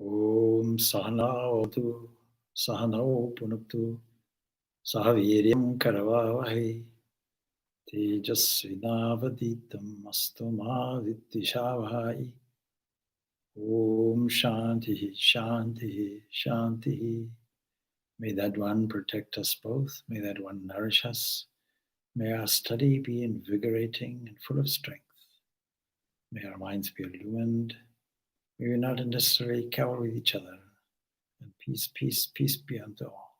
Om Sahanavatu Sahanau Punuktu Sahaviryam Karavavahe Tejasvinavaditam Astuma Viddishavahai. Om Shanti Shanti Shanti. May that one protect us both. May that one nourish us. May our study be invigorating and full of strength. May our minds be illumined. May we not unnecessarily cower with each other. And peace, peace, peace be unto all.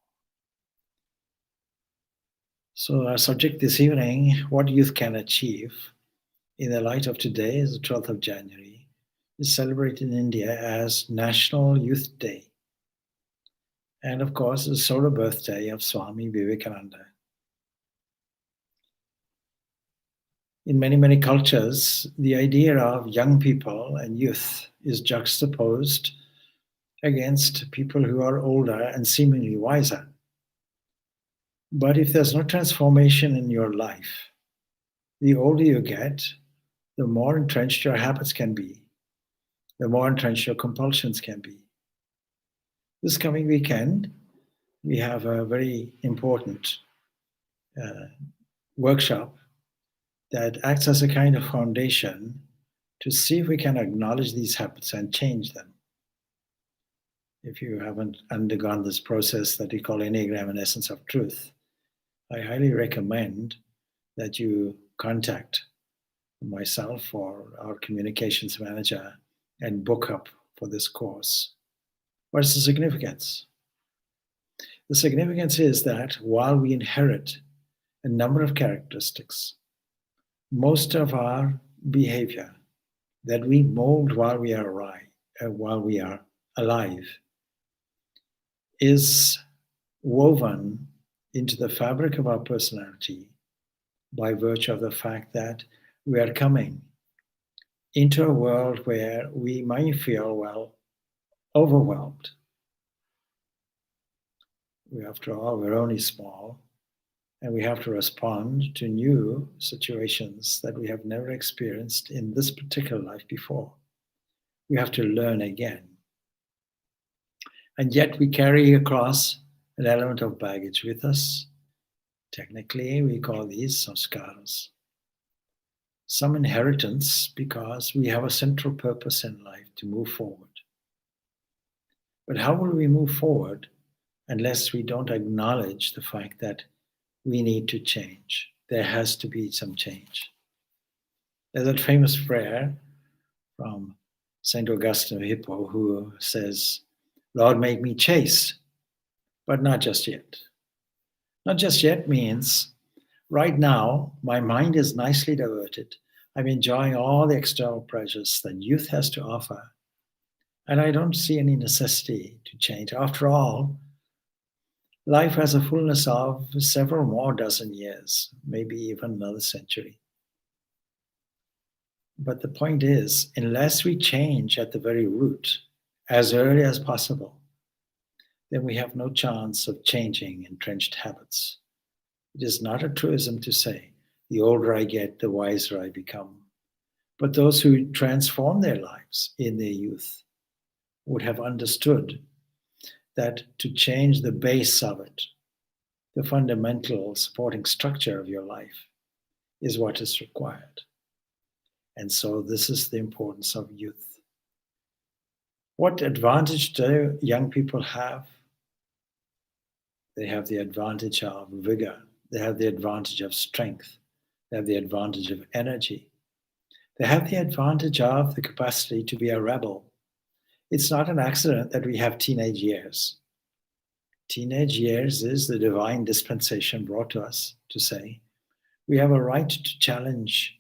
So our subject this evening, what youth can achieve in the light of today, is the 12th of January, is celebrated in India as National Youth Day. And of course, the solar birthday of Swami Vivekananda. In many, many cultures, the idea of young people and youth is juxtaposed against people who are older and seemingly wiser. But if there's no transformation in your life, the older you get, the more entrenched your habits can be, the more entrenched your compulsions can be. This coming weekend, we have a very important workshop that acts as a kind of foundation to see if we can acknowledge these habits and change them. If you haven't undergone this process that we call Enneagram and Essence of Truth, I highly recommend that you contact myself or our communications manager and book up for this course. What is the significance? The significance is that while we inherit a number of characteristics, most of our behavior that we mold while we are alive is woven into the fabric of our personality by virtue of the fact that we are coming into a world where we might feel, overwhelmed. After all, we're only small, and we have to respond to new situations that we have never experienced in this particular life before. We have to learn again. And yet we carry across an element of baggage with us. Technically, we call these samskaras. Some inheritance because we have a central purpose in life to move forward. But how will we move forward unless we don't acknowledge the fact that we need to change? There has to be some change. There's that famous prayer from St. Augustine of Hippo who says, Lord, make me chaste, but not just yet. Not just yet means right now, my mind is nicely diverted. I'm enjoying all the external pleasures that youth has to offer. And I don't see any necessity to change. After all, life has a fullness of several more dozen years, maybe even another century. But the point is, unless we change at the very root as early as possible, then we have no chance of changing entrenched habits. It is not a truism to say, the older I get, the wiser I become. But those who transform their lives in their youth would have understood that to change the base of it, the fundamental supporting structure of your life, is what is required. And so this is the importance of youth. What advantage do young people have? They have the advantage of vigor. They have the advantage of strength. They have the advantage of energy. They have the advantage of the capacity to be a rebel. It's not an accident that we have teenage years. Teenage years is the divine dispensation brought to us to say, we have a right to challenge.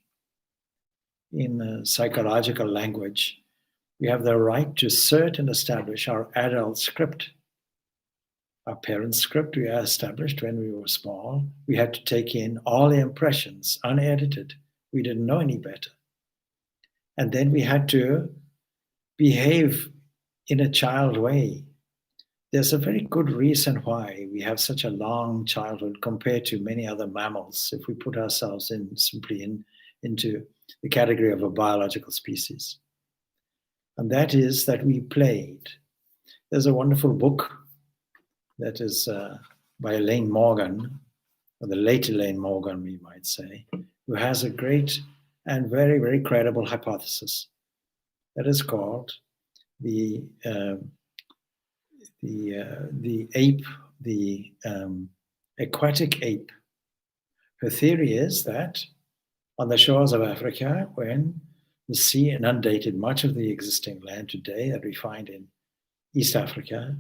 In psychological language, we have the right to assert and establish our adult script. Our parents' script we established when we were small. We had to take in all the impressions, unedited. We didn't know any better. And then we had to behave in a child way. There's a very good reason why we have such a long childhood compared to many other mammals, if we put ourselves into the category of a biological species. And that is that we played. There's a wonderful book that is by Elaine Morgan, or the late Elaine Morgan, we might say, who has a great and very, very credible hypothesis that is called the ape, the aquatic ape. Her theory is that on the shores of Africa, when the sea inundated much of the existing land today that we find in East Africa,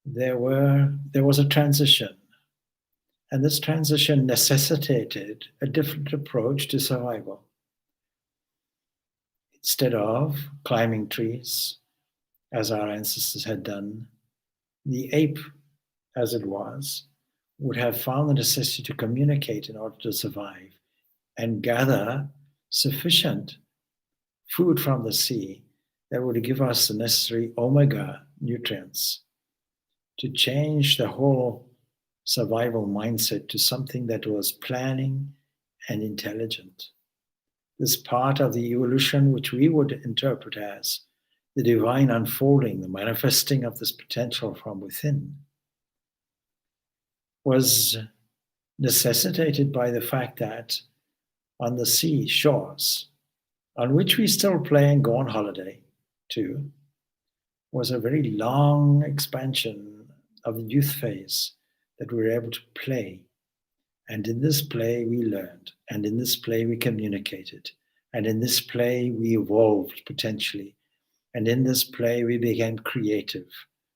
there was a transition. And this transition necessitated a different approach to survival. Instead of climbing trees, as our ancestors had done, the ape, as it was, would have found the necessity to communicate in order to survive and gather sufficient food from the sea that would give us the necessary omega nutrients to change the whole survival mindset to something that was planning and intelligent. This part of the evolution, which we would interpret as the divine unfolding, the manifesting of this potential from within, was necessitated by the fact that on the sea shores, on which we still play and go on holiday to, was a very long expansion of the youth phase that we were able to play. And in this play, we learned. And in this play, we communicated. And in this play, we evolved potentially. And in this play, we became creative.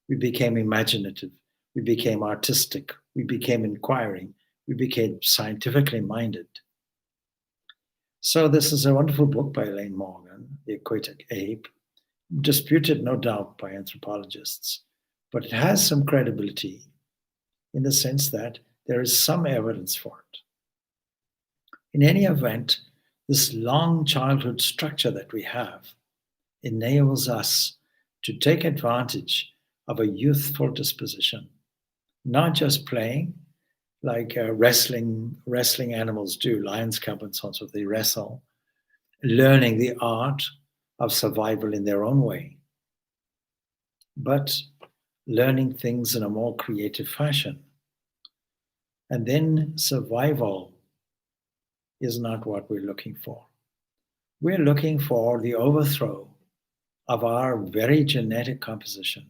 We became imaginative. We became artistic. We became inquiring. We became scientifically minded. So this is a wonderful book by Elaine Morgan, The Aquatic Ape, disputed no doubt by anthropologists, but it has some credibility in the sense that there is some evidence for it. In any event, this long childhood structure that we have enables us to take advantage of a youthful disposition, not just playing like wrestling animals do, lions, cubs, and so on, so they wrestle, learning the art of survival in their own way, but learning things in a more creative fashion. And then survival is not what we're looking for. We're looking for the overthrow of our very genetic composition.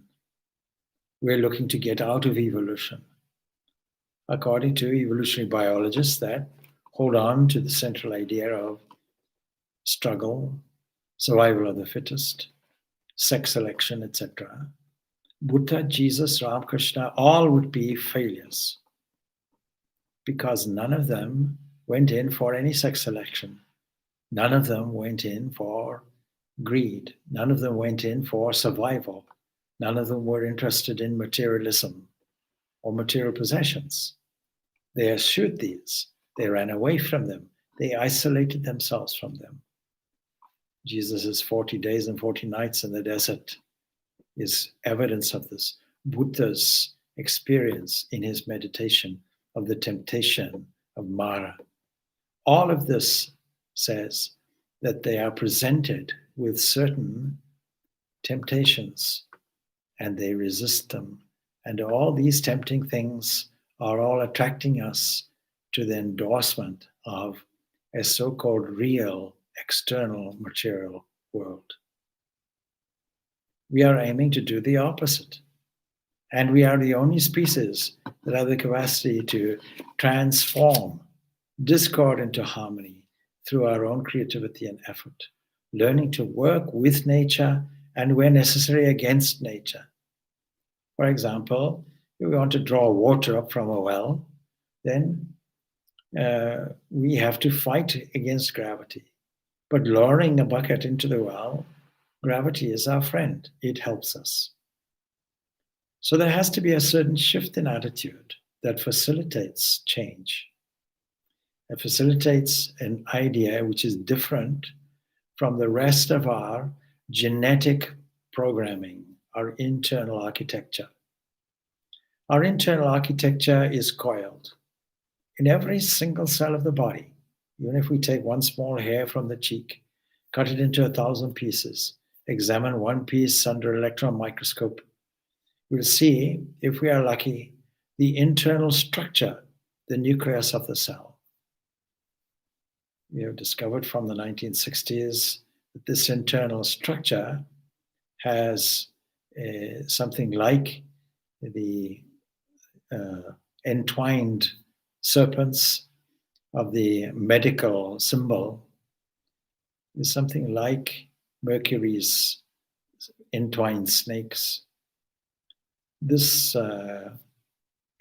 We're looking to get out of evolution. According to evolutionary biologists that hold on to the central idea of struggle, survival of the fittest, sex selection, etc., Buddha, Jesus, Ramakrishna, all would be failures because none of them went in for any sex selection. None of them went in for greed. None of them went in for survival. None of them were interested in materialism or material possessions. They eschewed these. They ran away from them. They isolated themselves from them. Jesus' 40 days and 40 nights in the desert is evidence of this. Buddha's experience in his meditation of the temptation of Mara. All of this says that they are presented with certain temptations and they resist them. And all these tempting things are all attracting us to the endorsement of a so-called real external material world. We are aiming to do the opposite. And we are the only species that have the capacity to transform discord into harmony through our own creativity and effort, learning to work with nature and where necessary against nature. For example, if we want to draw water up from a well, then we have to fight against gravity. But lowering a bucket into the well, gravity is our friend. It helps us. So there has to be a certain shift in attitude that facilitates change. It facilitates an idea which is different from the rest of our genetic programming, our internal architecture. Our internal architecture is coiled. In every single cell of the body, even if we take one small hair from the cheek, cut it into 1,000 pieces, examine one piece under electron microscope, we'll see, if we are lucky, the internal structure, the nucleus of the cell. We have discovered from the 1960s that this internal structure has something like the entwined serpents of the medical symbol, is something like Mercury's entwined snakes. This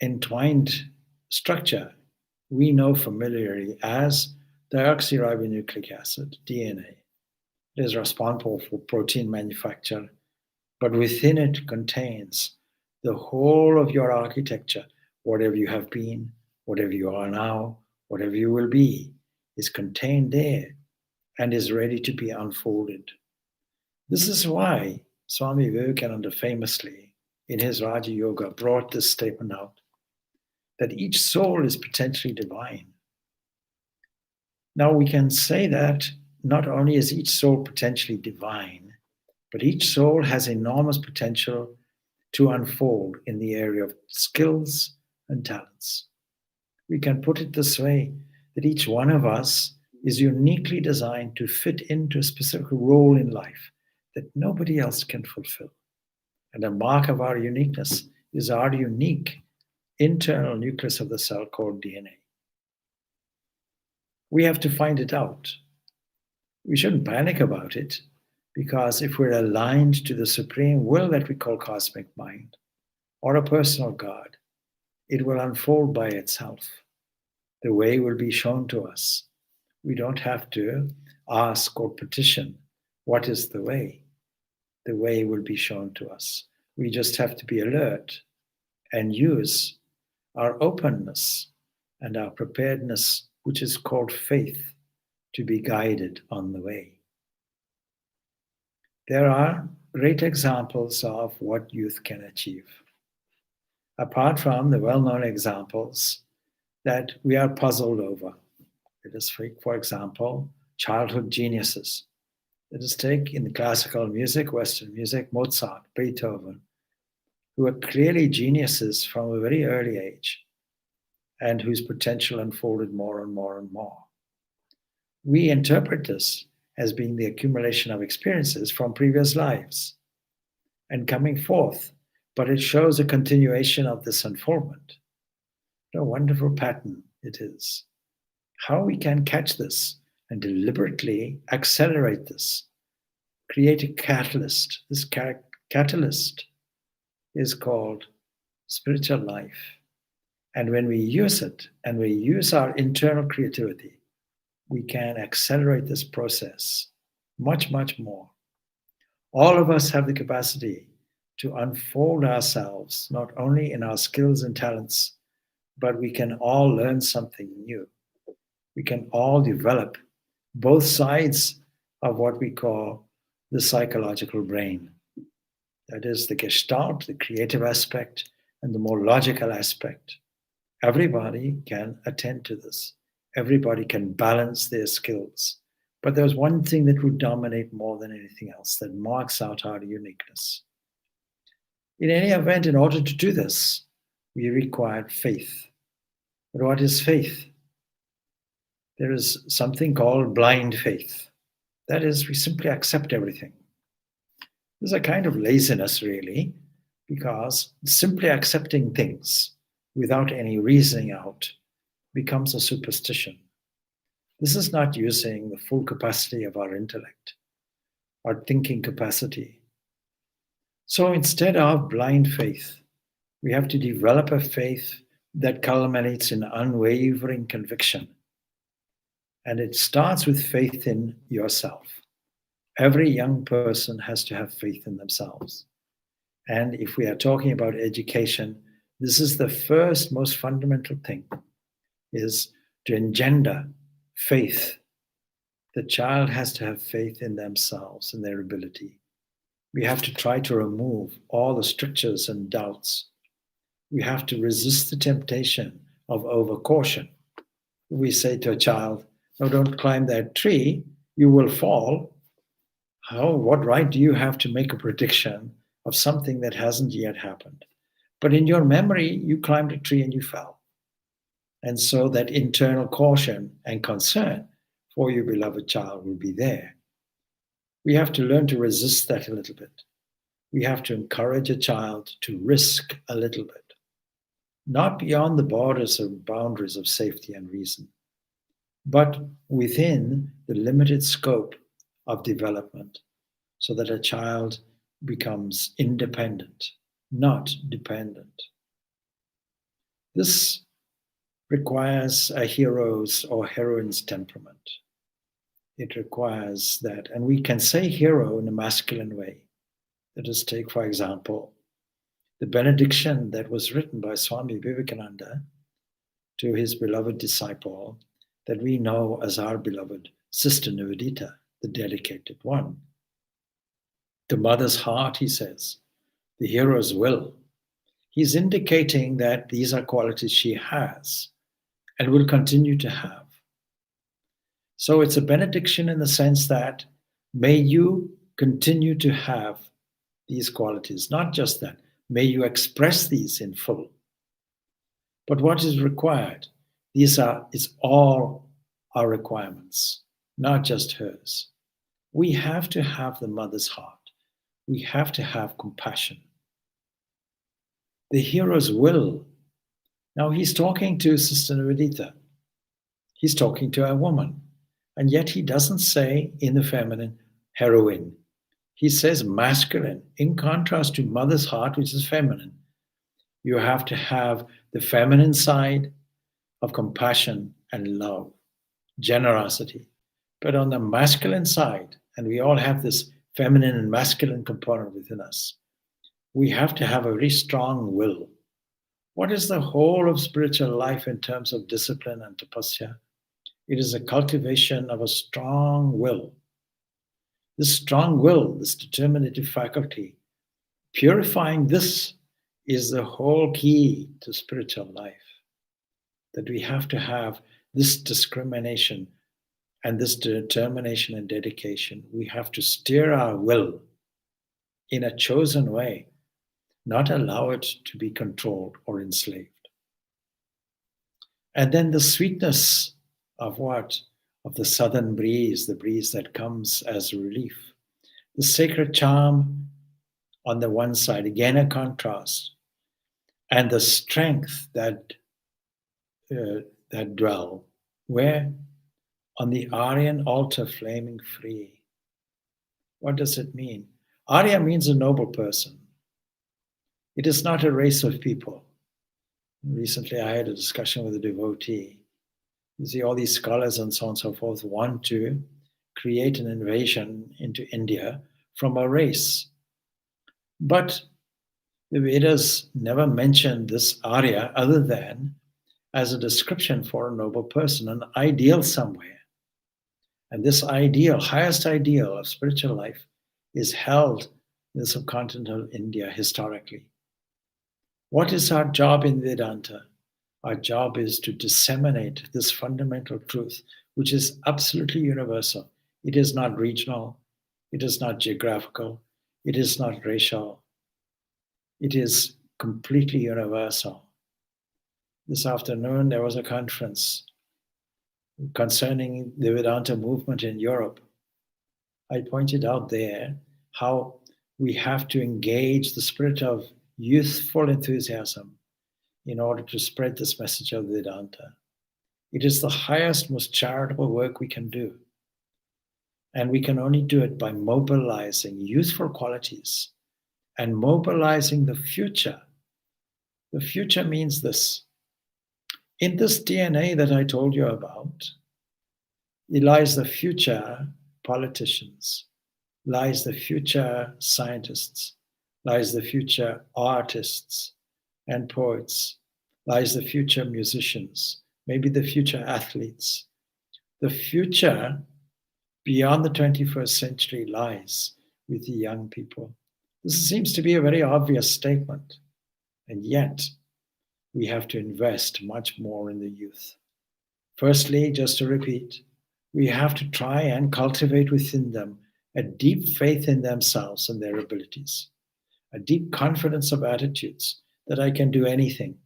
entwined structure we know familiarly as deoxyribonucleic acid, DNA. It is responsible for protein manufacture, but within it contains the whole of your architecture. Whatever you have been, whatever you are now, whatever you will be, is contained there and is ready to be unfolded. This is why Swami Vivekananda famously, in his Raja Yoga, brought this statement out, that each soul is potentially divine. Now we can say that not only is each soul potentially divine, but each soul has enormous potential to unfold in the area of skills and talents. We can put it this way, that each one of us is uniquely designed to fit into a specific role in life that nobody else can fulfill. And a mark of our uniqueness is our unique internal nucleus of the cell called DNA. We have to find it out. We shouldn't panic about it, because if we're aligned to the supreme will that we call cosmic mind, or a personal God, it will unfold by itself. The way will be shown to us. We don't have to ask or petition, what is the way? The way will be shown to us. We just have to be alert and use our openness and our preparedness, which is called faith, to be guided on the way. There are great examples of what youth can achieve. Apart from the well-known examples that we are puzzled over. Let us take, for example, childhood geniuses. Let us take in classical music, Western music, Mozart, Beethoven, who are clearly geniuses from a very early age and whose potential unfolded more and more and more. We interpret this as being the accumulation of experiences from previous lives and coming forth, but it shows a continuation of this unfoldment. What a wonderful pattern it is. How we can catch this and deliberately accelerate this, create a catalyst. This catalyst is called spiritual life. And when we use it and we use our internal creativity, we can accelerate this process much, much more. All of us have the capacity to unfold ourselves, not only in our skills and talents, but we can all learn something new. We can all develop both sides of what we call the psychological brain. That is the gestalt, the creative aspect, and the more logical aspect. Everybody can attend to this. Everybody can balance their skills. But there's one thing that would dominate more than anything else, that marks out our uniqueness. In any event, in order to do this, we require faith. But what is faith? There is something called blind faith. That is, we simply accept everything. There's a kind of laziness, really, because simply accepting things without any reasoning out becomes a superstition. This is not using the full capacity of our intellect, our thinking capacity. So instead of blind faith, we have to develop a faith that culminates in unwavering conviction. And it starts with faith in yourself. Every young person has to have faith in themselves. And if we are talking about education, this is the first most fundamental thing, is to engender faith. The child has to have faith in themselves and their ability. We have to try to remove all the strictures and doubts. We have to resist the temptation of overcaution. We say to a child, no, don't climb that tree, you will fall. What right do you have to make a prediction of something that hasn't yet happened? But in your memory, you climbed a tree and you fell. And so that internal caution and concern for your beloved child will be there. We have to learn to resist that a little bit. We have to encourage a child to risk a little bit, not beyond the borders or boundaries of safety and reason, but within the limited scope of development, so that a child becomes independent, not dependent. This requires a hero's or heroine's temperament. It requires that, and we can say hero in a masculine way. Let us take, for example, the benediction that was written by Swami Vivekananda to his beloved disciple that we know as our beloved sister Nivedita, the dedicated one. The mother's heart, he says, the hero's will. He's indicating that these are qualities she has and will continue to have. So it's a benediction in the sense that may you continue to have these qualities, not just that, may you express these in full. But what is required? It's all our requirements, not just hers. We have to have the mother's heart. We have to have compassion. The hero's will. Now he's talking to Sister Nivedita. He's talking to a woman. And yet he doesn't say in the feminine, heroine. He says masculine, in contrast to mother's heart, which is feminine. You have to have the feminine side of compassion and love, generosity. But on the masculine side, and we all have this feminine and masculine component within us, we have to have a very strong will. What is the whole of spiritual life in terms of discipline and tapasya? It is a cultivation of a strong will. This strong will, this determinative faculty, purifying this is the whole key to spiritual life. That we have to have this discrimination and this determination and dedication. We have to steer our will in a chosen way, not allow it to be controlled or enslaved. And then the sweetness of what? Of the southern breeze, the breeze that comes as relief. The sacred charm on the one side, again a contrast, and the strength that dwell, where? On the Aryan altar flaming free. What does it mean? Arya means a noble person. It is not a race of people. Recently I had a discussion with a devotee. You see, all these scholars and so on and so forth want to create an invasion into India from a race. But the Vedas never mention this Arya other than as a description for a noble person, an ideal somewhere. And this ideal, highest ideal of spiritual life, is held in the subcontinental India historically. What is our job in Vedanta? Our job is to disseminate this fundamental truth, which is absolutely universal. It is not regional, it is not geographical, it is not racial. It is completely universal. This afternoon there was a conference concerning the Vedanta movement in Europe. I pointed out there how we have to engage the spirit of youthful enthusiasm in order to spread this message of Vedanta. It is the highest, most charitable work we can do. And we can only do it by mobilizing youthful qualities and mobilizing the future. The future means this. In this DNA that I told you about, it lies the future politicians, lies the future scientists, lies the future artists and poets, lies the future musicians, maybe the future athletes. The future beyond the 21st century lies with the young people. This seems to be a very obvious statement, and yet we have to invest much more in the youth. Firstly, just to repeat, we have to try and cultivate within them a deep faith in themselves and their abilities, a deep confidence of attitudes that I can do anything.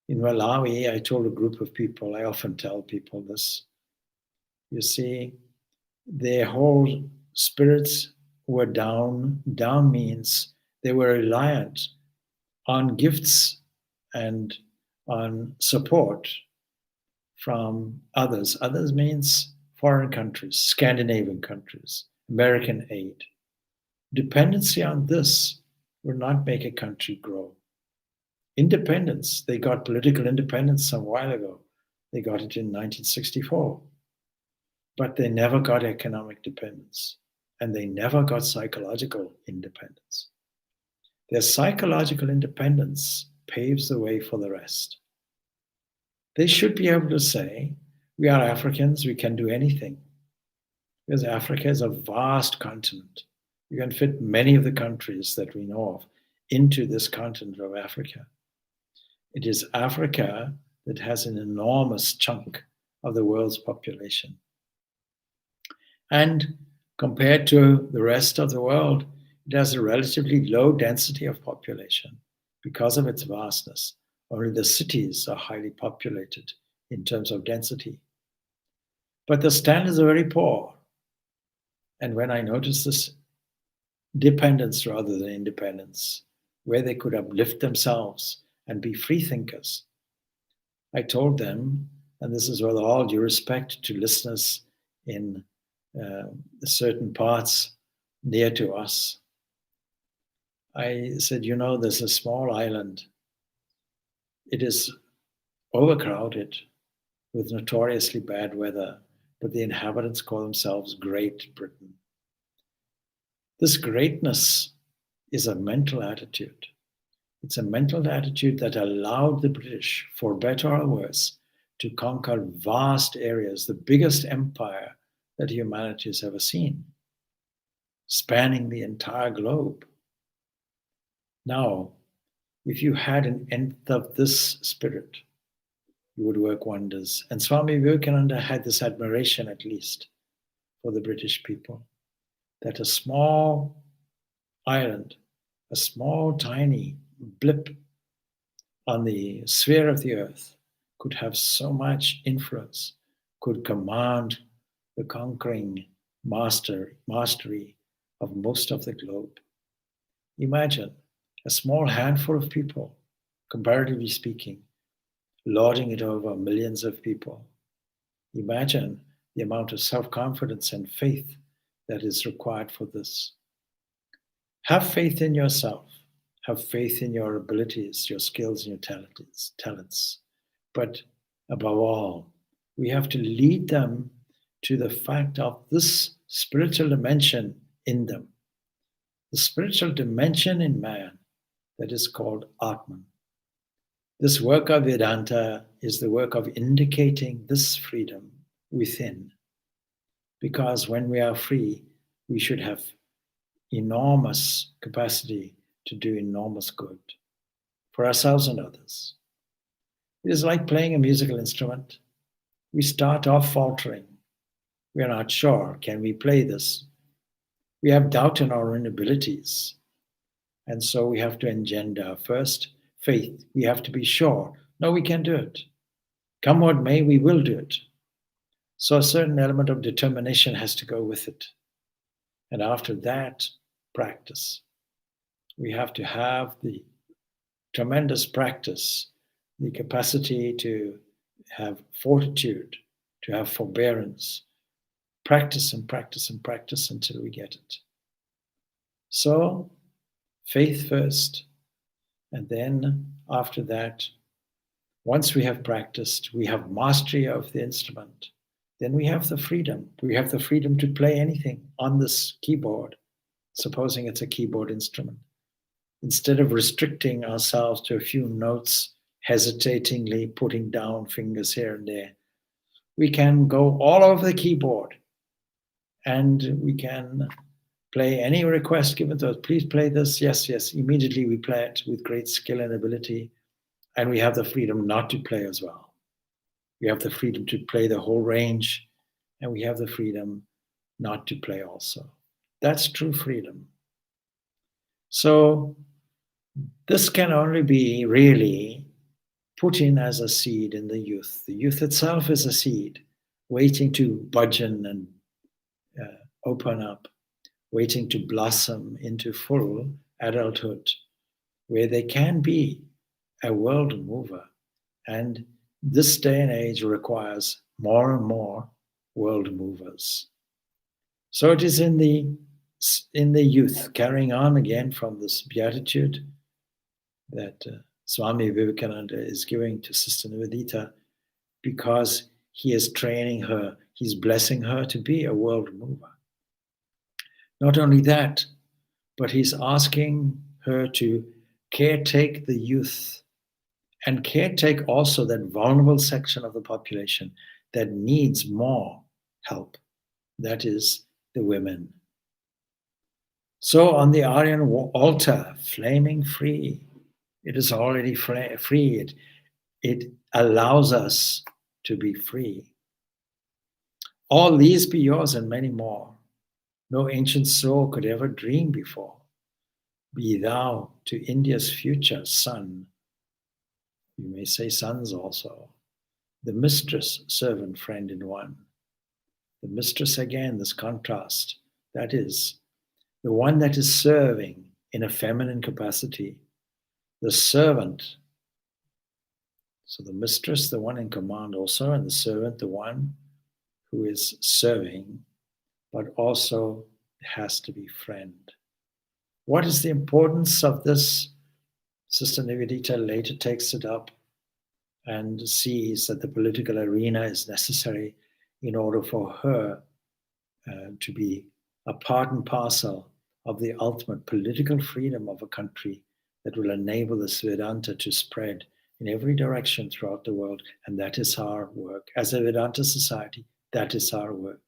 In Malawi, I told a group of people, I often tell people this, you see, their whole spirits were down. Down means they were reliant on gifts and on support from others. Others means foreign countries, Scandinavian countries, American aid. Dependency on this will not make a country grow. Independence, they got political independence some while ago. They got it in 1964. But they never got economic dependence. And they never got psychological independence. Their psychological independence paves the way for the rest. They should be able to say, we are Africans, we can do anything. Because Africa is a vast continent. You can fit many of the countries that we know of into this continent of Africa. It is Africa that has an enormous chunk of the world's population. And compared to the rest of the world, it has a relatively low density of population because of its vastness. Only the cities are highly populated in terms of density. But the standards are very poor. And when I noticed this dependence rather than independence, where they could uplift themselves and be free thinkers, I told them, and this is with all due respect to listeners in certain parts near to us, I said, you know, there's a small island. It is overcrowded with notoriously bad weather, but the inhabitants call themselves Great Britain. This greatness is a mental attitude. It's a mental attitude that allowed the British, for better or worse, to conquer vast areas, the biggest empire that humanity has ever seen, spanning the entire globe. Now, if you had an nth of this spirit, you would work wonders. And Swami Vivekananda had this admiration, at least, for the British people, that a small island, a small, tiny blip on the sphere of the earth could have so much influence, could command the conquering mastery of most of the globe. Imagine a small handful of people, comparatively speaking, lording it over millions of people. Imagine the amount of self-confidence and faith that is required for this. Have faith in yourself. Have faith in your abilities, your skills, and your talents. But above all, we have to lead them to the fact of this spiritual dimension in them. The spiritual dimension in man that is called Atman. This work of Vedanta is the work of indicating this freedom within. Because when we are free, we should have enormous capacity to do enormous good for ourselves and others. It is like playing a musical instrument. We start off faltering. We are not sure, can we play this? We have doubt in our own abilities. And so we have to engender first faith. We have to be sure, no, we can do it. Come what may, we will do it. So a certain element of determination has to go with it. And after that, practice. We have to have the tremendous practice, the capacity to have fortitude, to have forbearance, practice and practice and practice until we get it. So, faith first, and then after that, once we have practiced, we have mastery of the instrument, then we have the freedom. We have the freedom to play anything on this keyboard, supposing it's a keyboard instrument. Instead of restricting ourselves to a few notes, hesitatingly putting down fingers here and there, we can go all over the keyboard and we can play any request given to us. Please play this. Yes, yes. Immediately we play it with great skill and ability, and we have the freedom not to play as well. We have the freedom to play the whole range, and we have the freedom not to play also. That's true freedom. So this can only be really put in as a seed in the youth. The youth itself is a seed waiting to budgeon and open up, waiting to blossom into full adulthood, where they can be a world mover. And this day and age requires more and more world movers. So it is in the youth, carrying on again from this beatitude that Swami Vivekananda is giving to Sister Nivedita, because he is training her, he's blessing her to be a world mover. Not only that, but he's asking her to caretake the youth and caretake also that vulnerable section of the population that needs more help. That is the women. So on the Aryan altar, flaming free, it is already free. It allows us to be free. All these be yours and many more. No ancient soul could ever dream before. Be thou to India's future son. You may say sons also. The mistress, servant, friend in one. The mistress again, this contrast. That is the one that is serving in a feminine capacity. The servant. So the mistress, the one in command also, and the servant, the one who is serving, but also has to be friend. What is the importance of this? Sister Nivedita later takes it up and sees that the political arena is necessary in order for her to be a part and parcel of the ultimate political freedom of a country that will enable this Vedanta to spread in every direction throughout the world. And that is our work. As a Vedanta society, that is our work.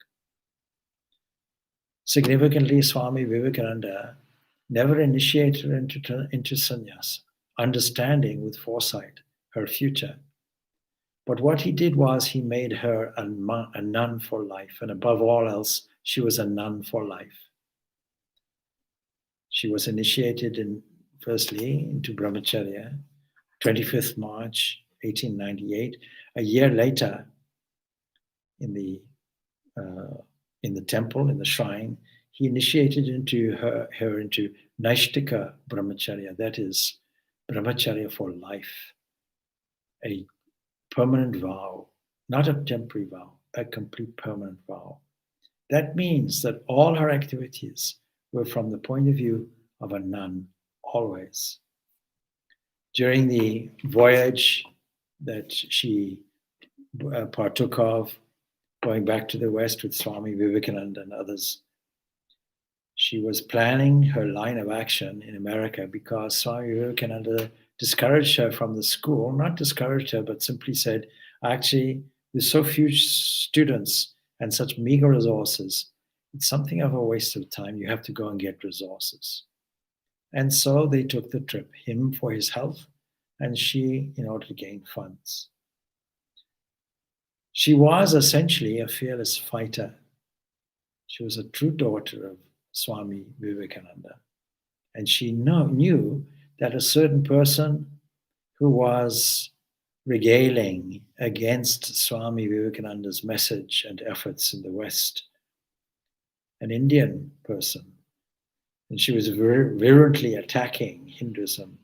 Significantly, Swami Vivekananda never initiated her into sannyas, understanding with foresight her future. But what he did was he made her a nun for life. And above all else, she was a nun for life. She was initiated firstly into brahmacharya, 25th March, 1898. A year later, in the temple, in the shrine, he initiated her into Naishtika brahmacharya, that is, brahmacharya for life, a permanent vow, not a temporary vow, a complete permanent vow. That means that all her activities were from the point of view of a nun, always. During the voyage that she partook of, going back to the West with Swami Vivekananda and others, she was planning her line of action in America because Swami Vivekananda discouraged her from the school, not discouraged her, but simply said, actually, with so few students and such meager resources, it's something of a waste of time. You have to go and get resources. And so they took the trip, him for his health, and she in order to gain funds. She was essentially a fearless fighter. She was a true daughter of Swami Vivekananda. And she knew that a certain person who was regaling against Swami Vivekananda's message and efforts in the West, an Indian person, and she was virulently attacking Hinduism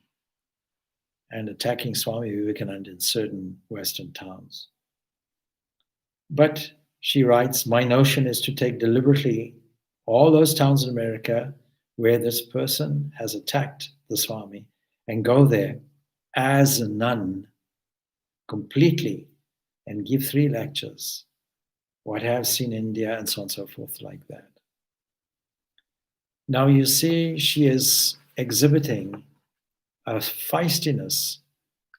and attacking Swami Vivekananda in certain Western towns. But she writes, my notion is to take deliberately all those towns in America where this person has attacked the Swami and go there as a nun completely and give 3 lectures, what I have seen in India, and so on and so forth, like that. Now you see, she is exhibiting a feistiness,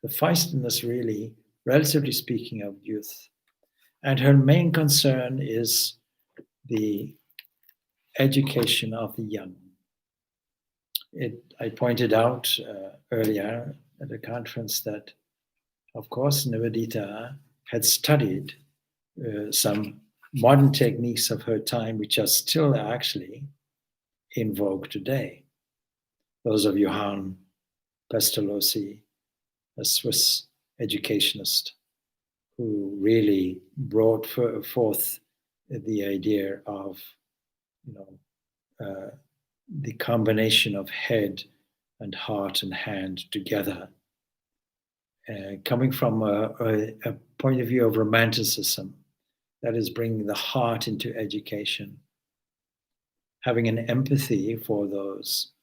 the feistiness really, relatively speaking, of youth. And her main concern is the education of the young. I pointed out earlier at a conference that, of course, Nivedita had studied some modern techniques of her time, which are still actually in vogue today. Those of Johann Pestalozzi, a Swiss educationist, who really brought forth the idea of, the combination of head and heart and hand together, coming from a point of view of romanticism, that is bringing the heart into education, having an empathy for those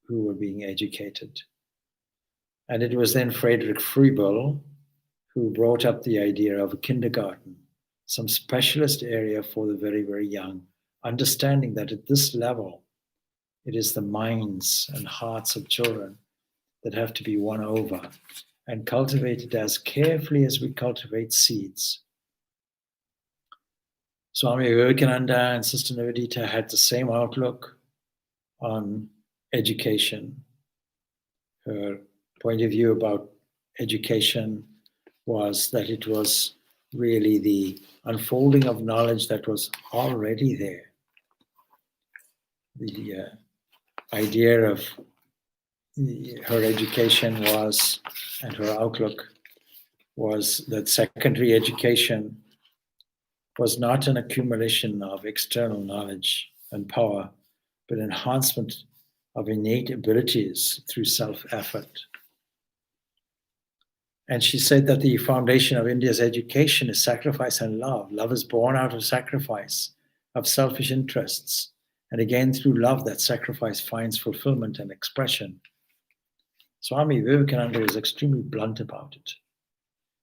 who were being educated. And it was then Friedrich Froebel who brought up the idea of a kindergarten, some specialist area for the very, very young, understanding that at this level, it is the minds and hearts of children that have to be won over and cultivated as carefully as we cultivate seeds. Swami Vivekananda and Sister Nivedita had the same outlook on education. Her point of view about education was that it was really the unfolding of knowledge that was already there. The idea of her education was, and her outlook was, that secondary education was not an accumulation of external knowledge and power, but enhancement of innate abilities through self-effort. And she said that the foundation of India's education is sacrifice and love. Love is born out of sacrifice, of selfish interests. And again, through love, that sacrifice finds fulfillment and expression. Swami Vivekananda was extremely blunt about it.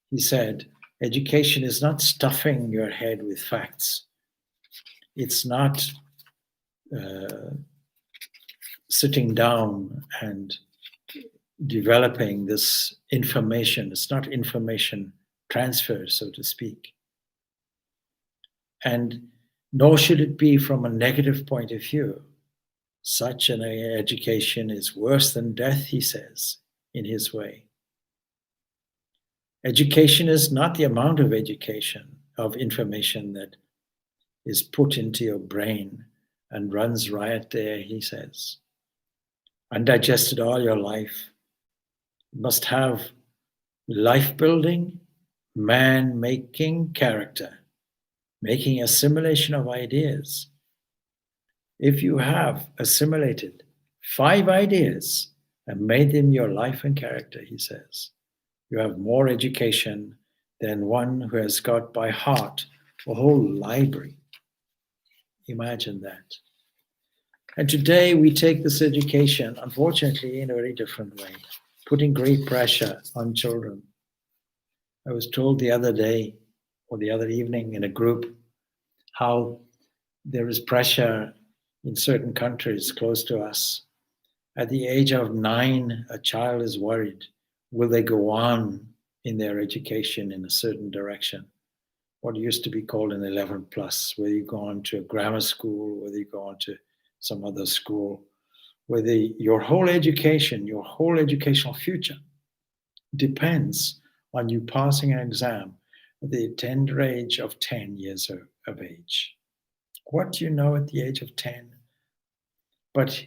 He said, education is not stuffing your head with facts. It's not sitting down and developing this information. It's not information transfer, so to speak. And nor should it be from a negative point of view. Such an education is worse than death, he says, in his way. Education is not the amount of education, of information that is put into your brain and runs riot there, he says. Undigested all your life. You must have life-building, man-making character, making assimilation of ideas. If you have assimilated 5 ideas and made them your life and character, he says, you have more education than one who has got by heart a whole library. Imagine that. And today we take this education, unfortunately, in a very different way, putting great pressure on children. I was told the other day or the other evening in a group how there is pressure in certain countries close to us. At the age of 9, a child is worried. Will they go on in their education in a certain direction? What used to be called an 11 plus, whether you go on to a grammar school, whether you go on to some other school, whether your whole education, your whole educational future depends on you passing an exam at the tender age of 10 years of age. What do you know at the age of 10? But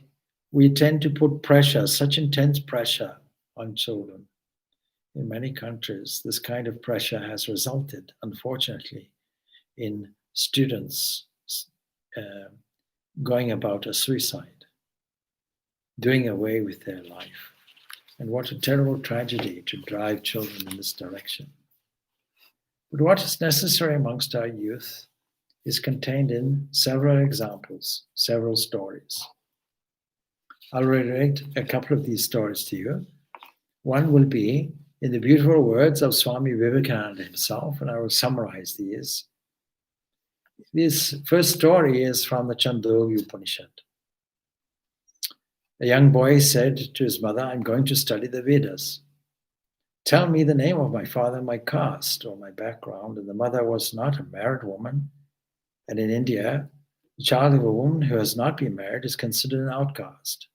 we tend to put pressure, such intense pressure on children. In many countries, this kind of pressure has resulted, unfortunately, in students going about a suicide, doing away with their life. And what a terrible tragedy to drive children in this direction. But what is necessary amongst our youth is contained in several examples, several stories. I'll relate a couple of these stories to you. One will be in the beautiful words of Swami Vivekananda himself, and I will summarize these. This first story is from the Chandogya Upanishad. A young boy said to his mother, I'm going to study the Vedas. Tell me the name of my father, my caste, or my background. And the mother was not a married woman. And in India, the child of a woman who has not been married is considered an outcast.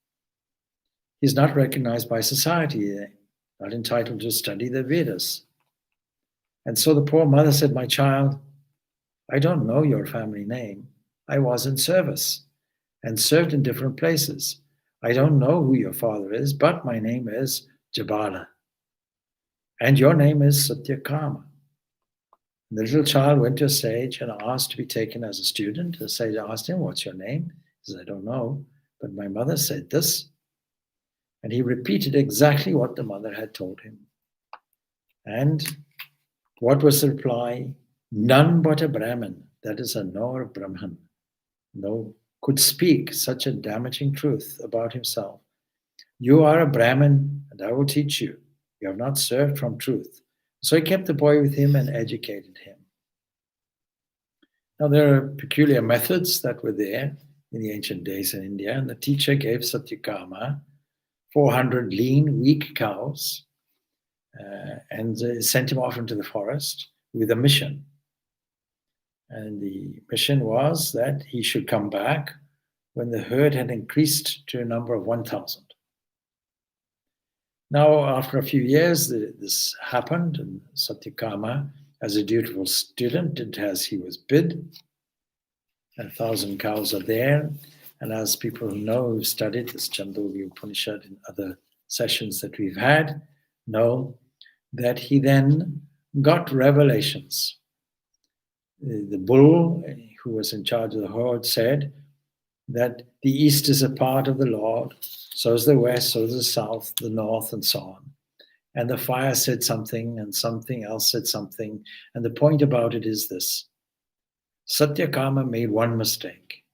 He's not recognized by society, not entitled to study the Vedas. And so the poor mother said, my child, I don't know your family name. I was in service and served in different places. I don't know who your father is, but my name is Jabala. And your name is Satyakama. The little child went to a sage and asked to be taken as a student. The sage asked him, "What's your name?" He said, "I don't know, but my mother said this." And he repeated exactly what the mother had told him. And what was the reply? None but a Brahmin, that is a knower of Brahman, no, could speak such a damaging truth about himself. You are a Brahmin, and I will teach you. You have not served from truth. So he kept the boy with him and educated him. Now, there are peculiar methods that were there in the ancient days in India, and the teacher gave Satyakama 400 lean, weak cows and sent him off into the forest with a mission. And the mission was that he should come back when the herd had increased to a number of 1,000. Now, after a few years, this happened, and Satyakama, as a dutiful student, did as he was bid. 1,000 cows are there. And as people who know, who've studied this Chandogya Upanishad in other sessions that we've had, know that he then got revelations. The bull, who was in charge of the herd, said that the east is a part of the Lord, so is the west, so is the south, the north, and so on. And the fire said something, and something else said something. And the point about it is this: Satyakama made one mistake.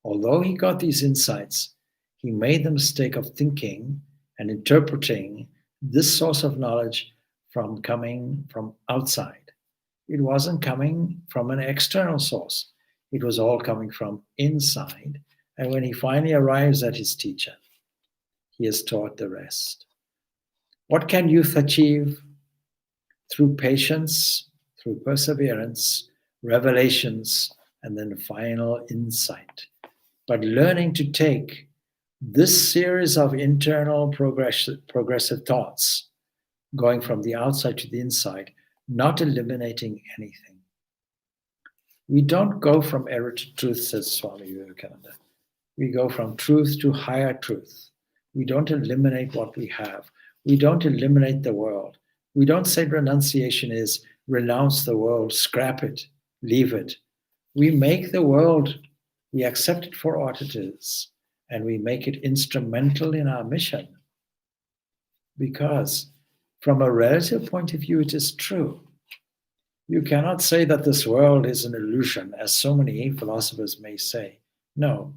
Although he got these insights, he made the mistake of thinking and interpreting this source of knowledge from coming from outside. It wasn't coming from an external source. It was all coming from inside. And when he finally arrives at his teacher, he has taught the rest. What can youth achieve? Through patience, through perseverance, revelations, and then final insight. But learning to take this series of internal progressive thoughts, going from the outside to the inside, not eliminating anything. We don't go from error to truth, says Swami Vivekananda. We go from truth to higher truth. We don't eliminate what we have. We don't eliminate the world. We don't say renunciation is renounce the world, scrap it, leave it. We make the world, we accept it for what it is, and we make it instrumental in our mission. Because from a relative point of view, it is true. You cannot say that this world is an illusion, as so many philosophers may say. No,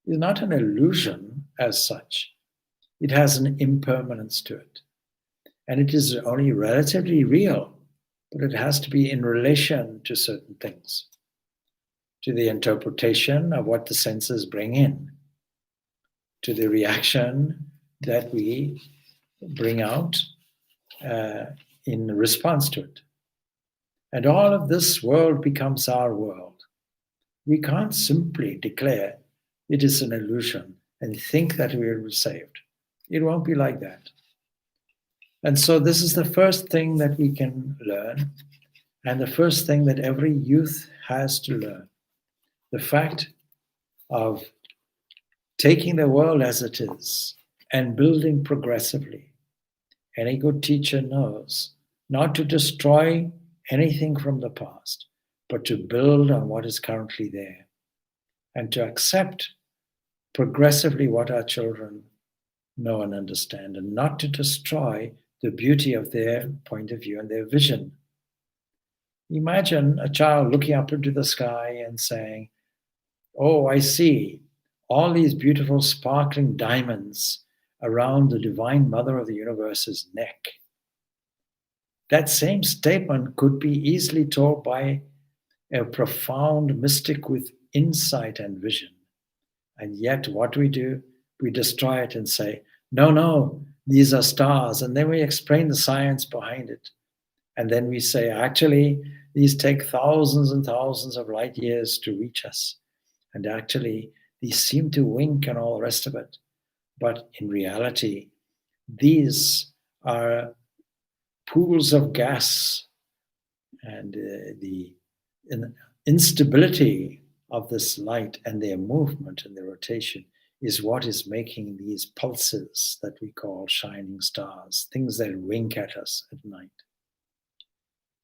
it's not an illusion as such. It has an impermanence to it. And it is only relatively real, but it has to be in relation to certain things, to the interpretation of what the senses bring in, to the reaction that we bring out in response to it. And all of this world becomes our world. We can't simply declare it is an illusion and think that we are saved. It won't be like that. And so this is the first thing that we can learn, and the first thing that every youth has to learn. The fact of taking the world as it is and building progressively. Any good teacher knows not to destroy anything from the past, but to build on what is currently there and to accept progressively what our children know and understand, and not to destroy the beauty of their point of view and their vision. Imagine a child looking up into the sky and saying, "Oh, I see all these beautiful sparkling diamonds around the Divine Mother of the Universe's neck." That same statement could be easily told by a profound mystic with insight and vision. And yet, what do? We destroy it and say, no, these are stars. And then we explain the science behind it. And then we say, actually, these take thousands and thousands of light years to reach us. And actually, these seem to wink and all the rest of it. But in reality, these are pools of gas and instability of this light and their movement and their rotation is what is making these pulses that we call shining stars, things that wink at us at night.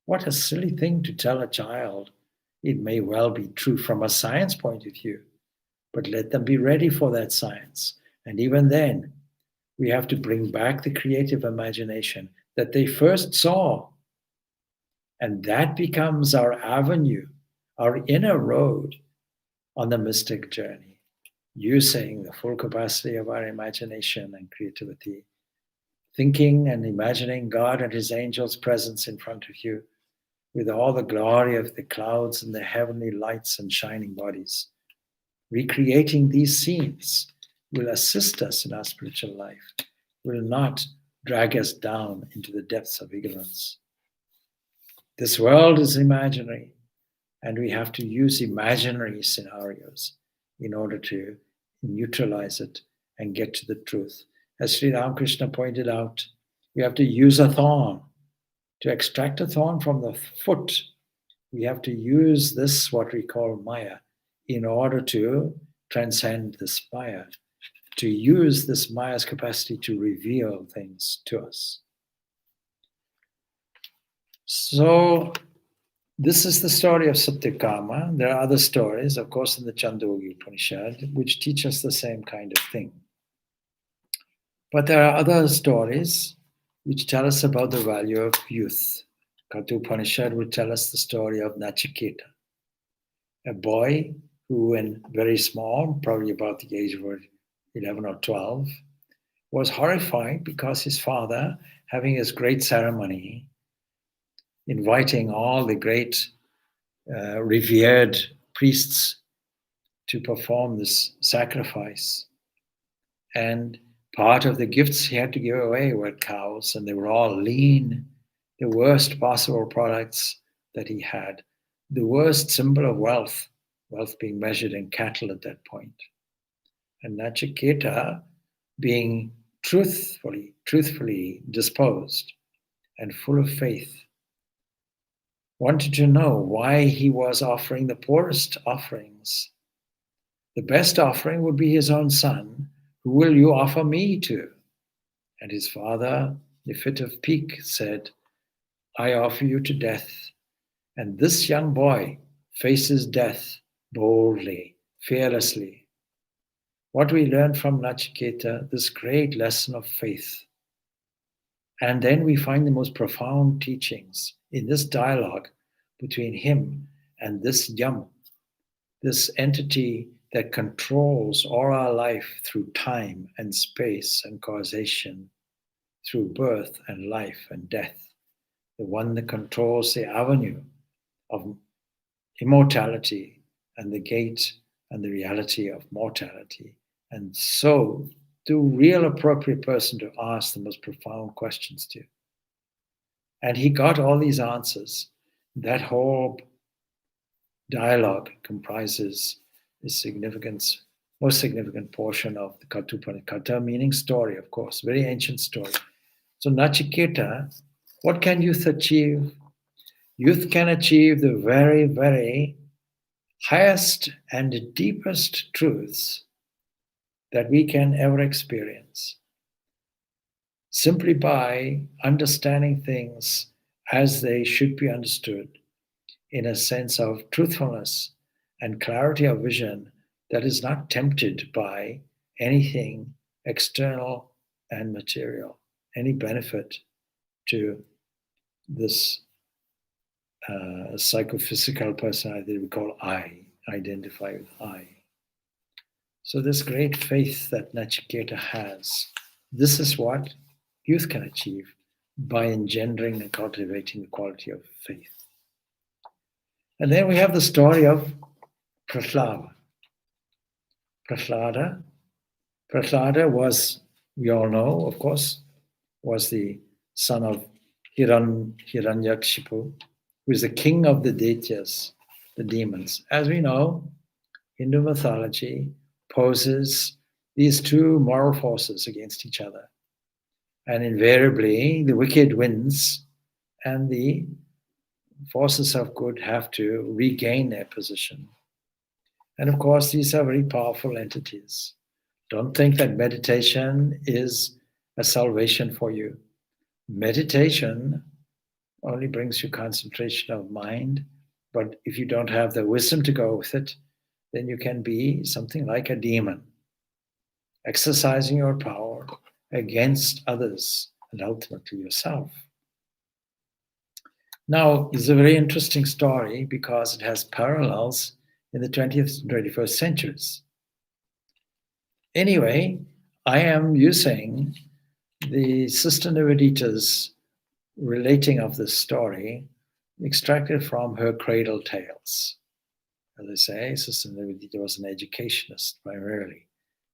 What a silly thing to tell a child. It may well be true from a science point of view, but let them be ready for that science. And even then, we have to bring back the creative imagination that they first saw. And that becomes our avenue, our inner road on the mystic journey, using the full capacity of our imagination and creativity, thinking and imagining God and his angels' presence in front of you with all the glory of the clouds and the heavenly lights and shining bodies. Recreating these scenes will assist us in our spiritual life, will not drag us down into the depths of ignorance. This world is imaginary, and we have to use imaginary scenarios in order to neutralize it and get to the truth. As Sri Ramakrishna pointed out, we have to use a thorn. To extract a thorn from the foot, we have to use this, what we call Maya, in order to transcend this Maya, to use this Maya's capacity to reveal things to us. So, this is the story of Satyakama. There are other stories, of course, in the Chandogya Upanishad, which teach us the same kind of thing. But there are other stories which tell us about the value of youth. Katha Upanishad will tell us the story of Nachiketa, a boy who, when very small, probably about the age of 11 or 12, was horrified because his father, having his great ceremony, inviting all the great revered priests to perform this sacrifice. And part of the gifts he had to give away were cows, and they were all lean, the worst possible products that he had, the worst symbol of wealth, wealth being measured in cattle at that point. And Nachiketa, being truthfully disposed and full of faith, wanted to know why he was offering the poorest offerings. The best offering would be his own son. Who will you offer me to? And his father, in a fit of pique, said, I offer you to death. And this young boy faces death boldly, fearlessly. What we learn from Nachiketa, this great lesson of faith. And then we find the most profound teachings in this dialogue between him and this Yam, this entity that controls all our life through time and space and causation, through birth and life and death, the one that controls the avenue of immortality and the gate and the reality of mortality. And so, the real appropriate person to ask the most profound questions to. And he got all these answers. That whole dialogue comprises the most significant portion of the Katha Upanishad. Katha meaning story, of course, very ancient story. So Nachiketa, what can youth achieve? Youth can achieve the very, very highest and deepest truths that we can ever experience, simply by understanding things as they should be understood, in a sense of truthfulness and clarity of vision that is not tempted by anything external and material, any benefit to this psychophysical personality we call I, identify with I. So this great faith that Nachiketa has, this is what youth can achieve by engendering and cultivating the quality of faith. And then we have the story of Prahlada. Prahlada was, we all know, of course, was the son of Hiranyakshipu, who is the king of the Daityas, the demons. As we know, Hindu mythology poses these two moral forces against each other. And invariably, the wicked wins and the forces of good have to regain their position. And of course, these are very powerful entities. Don't think that meditation is a salvation for you. Meditation only brings you concentration of mind, but if you don't have the wisdom to go with it, then you can be something like a demon, exercising your power against others and ultimately yourself. Now, it's a very interesting story because it has parallels in the 20th and 21st centuries. Anyway, I am using the Sister Nivedita's relating of this story extracted from her cradle tales. As I say, Sister Nivedita was an educationist primarily,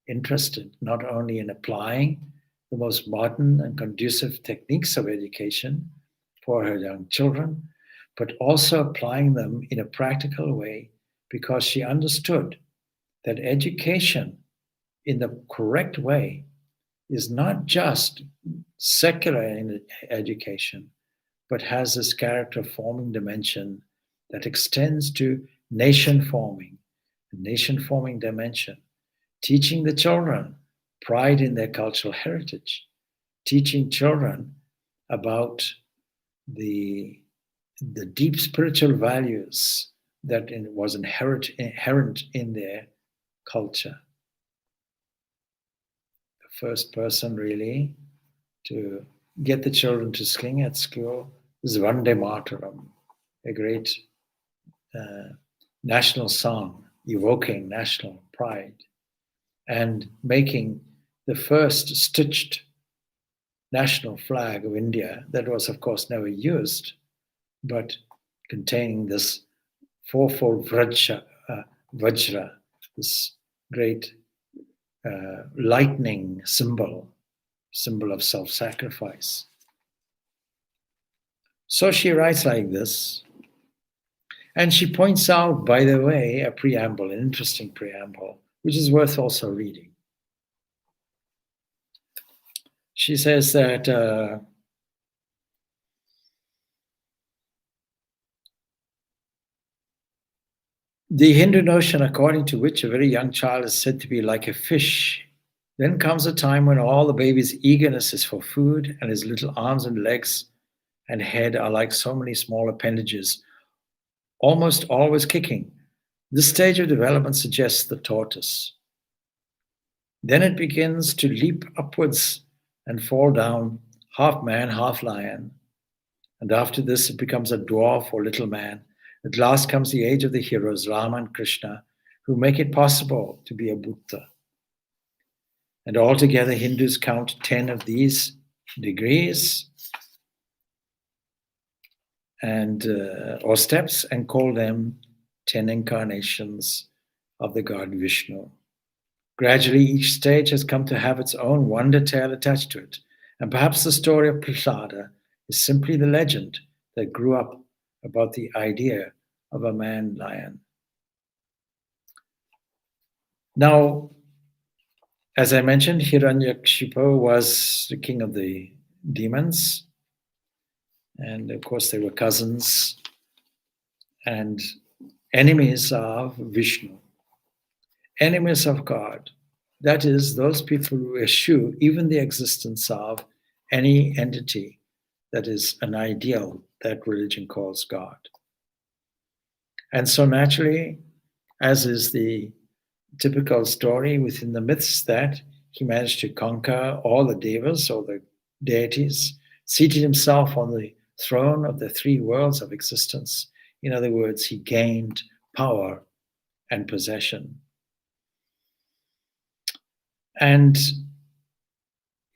interested not only in applying the most modern and conducive techniques of education for her young children, but also applying them in a practical way because she understood that education in the correct way is not just secular education, but has this character forming dimension that extends to nation forming dimension, teaching the children pride in their cultural heritage, teaching children about the deep spiritual values that was inherent in their culture. The first person really to get the children to sing at school is Vande Mataram, a great national song evoking national pride and making the first stitched national flag of India that was, of course, never used, but containing this fourfold vajra, this great lightning symbol of self-sacrifice. So she writes like this, and she points out, by the way, a preamble, an interesting preamble, which is worth also reading. She says that the Hindu notion according to which a very young child is said to be like a fish, then comes a time when all the baby's eagerness is for food and his little arms and legs and head are like so many small appendages, almost always kicking. This stage of development suggests the tortoise. Then it begins to leap upwards and fall down, half man, half lion. And after this, it becomes a dwarf or little man. At last comes the age of the heroes, Rama and Krishna, who make it possible to be a Buddha. And altogether, Hindus count 10 of these degrees and or steps and call them 10 incarnations of the god Vishnu. Gradually, each stage has come to have its own wonder tale attached to it. And perhaps the story of Prahlada is simply the legend that grew up about the idea of a man-lion. Now, as I mentioned, Hiranyakashipu was the king of the demons. And of course, they were cousins and enemies of Vishnu, enemies of God. That is, those people who eschew even the existence of any entity that is an ideal that religion calls God. And so naturally, as is the typical story within the myths, that he managed to conquer all the devas or the deities, seated himself on the throne of the three worlds of existence. In other words, he gained power and possession. And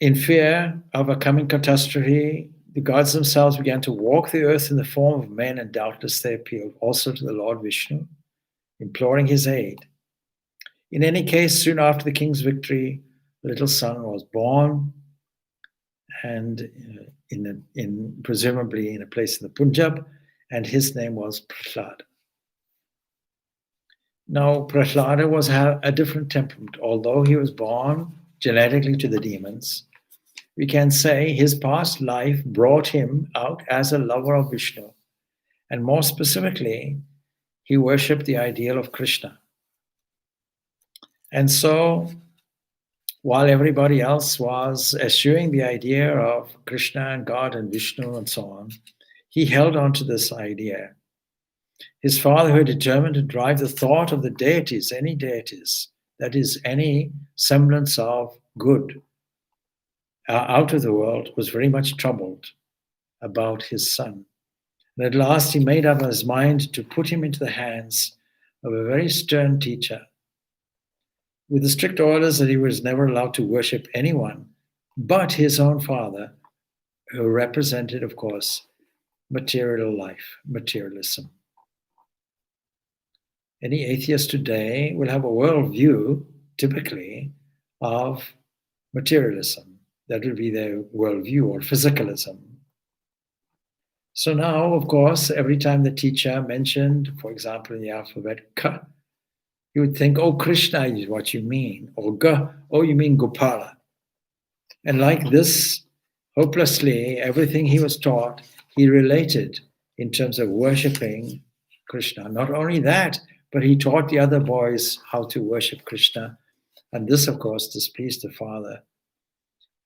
in fear of a coming catastrophe, the gods themselves began to walk the earth in the form of men, and doubtless they appealed also to the Lord Vishnu, imploring his aid. In any case, soon after the king's victory, the little son was born, and presumably in a place in the Punjab, and his name was Prahlada. Now, Prahlada was a different temperament. Although he was born genetically to the demons, we can say his past life brought him out as a lover of Vishnu. And more specifically, he worshipped the ideal of Krishna. And so, while everybody else was eschewing the idea of Krishna and God and Vishnu and so on, he held on to this idea. His father, who had determined to drive the thought of the deities, any deities, that is, any semblance of good, out of the world, was very much troubled about his son. And at last he made up his mind to put him into the hands of a very stern teacher, with the strict orders that he was never allowed to worship anyone but his own father, who represented, of course, material life, materialism. Any atheist today will have a worldview, typically, of materialism. That would be their worldview, or physicalism. So now, of course, every time the teacher mentioned, for example, in the alphabet, K, you would think, oh, Krishna is what you mean, or G, oh, you mean Gopala. And like this, hopelessly, everything he was taught, he related in terms of worshipping Krishna. Not only that, but he taught the other boys how to worship Krishna. And this, of course, displeased the father.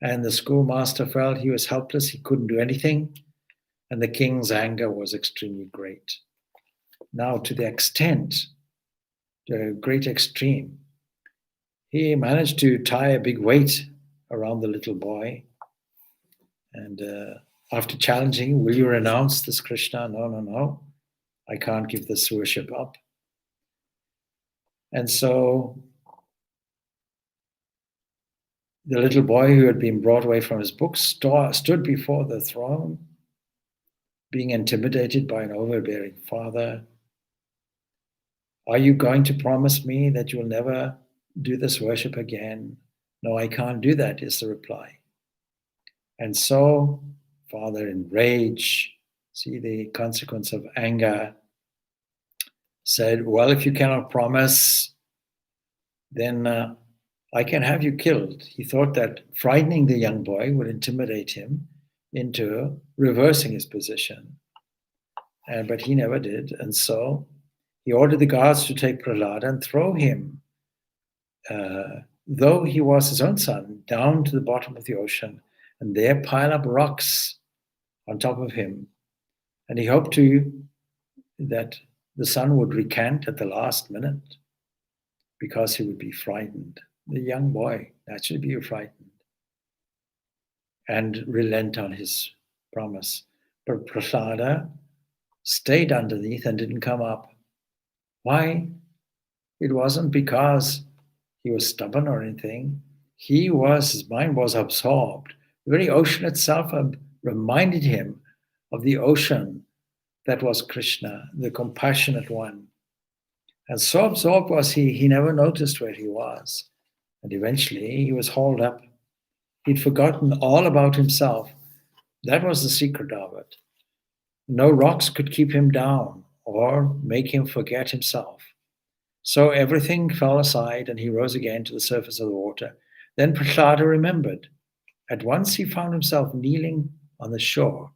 And the schoolmaster felt he was helpless, he couldn't do anything. And the king's anger was extremely great. Now, to the extent, the great extreme, he managed to tie a big weight around the little boy. And after challenging, will you renounce this Krishna? No, no, no. I can't give this worship up. And so the little boy, who had been brought away from his books, stood before the throne, being intimidated by an overbearing father. Are you going to promise me that you'll never do this worship again? No, I can't do that, is the reply. And so, father, in rage, see the consequence of anger, said, well, if you cannot promise, then I can have you killed. He thought that frightening the young boy would intimidate him into reversing his position. But he never did. And so he ordered the guards to take Prahlada and throw him, though he was his own son, down to the bottom of the ocean, and there pile up rocks on top of him. And he hoped that the son would recant at the last minute, because he would be frightened. The young boy naturally be frightened and relent on his promise. But Prahlada stayed underneath and didn't come up. Why? It wasn't because he was stubborn or anything. His mind was absorbed. The very ocean itself reminded him of the ocean that was Krishna, the compassionate one. And so absorbed was he never noticed where he was. And eventually he was hauled up. He'd forgotten all about himself. That was the secret of it. No rocks could keep him down or make him forget himself. So everything fell aside and he rose again to the surface of the water. Then Prahlada remembered. At once he found himself kneeling on the shore,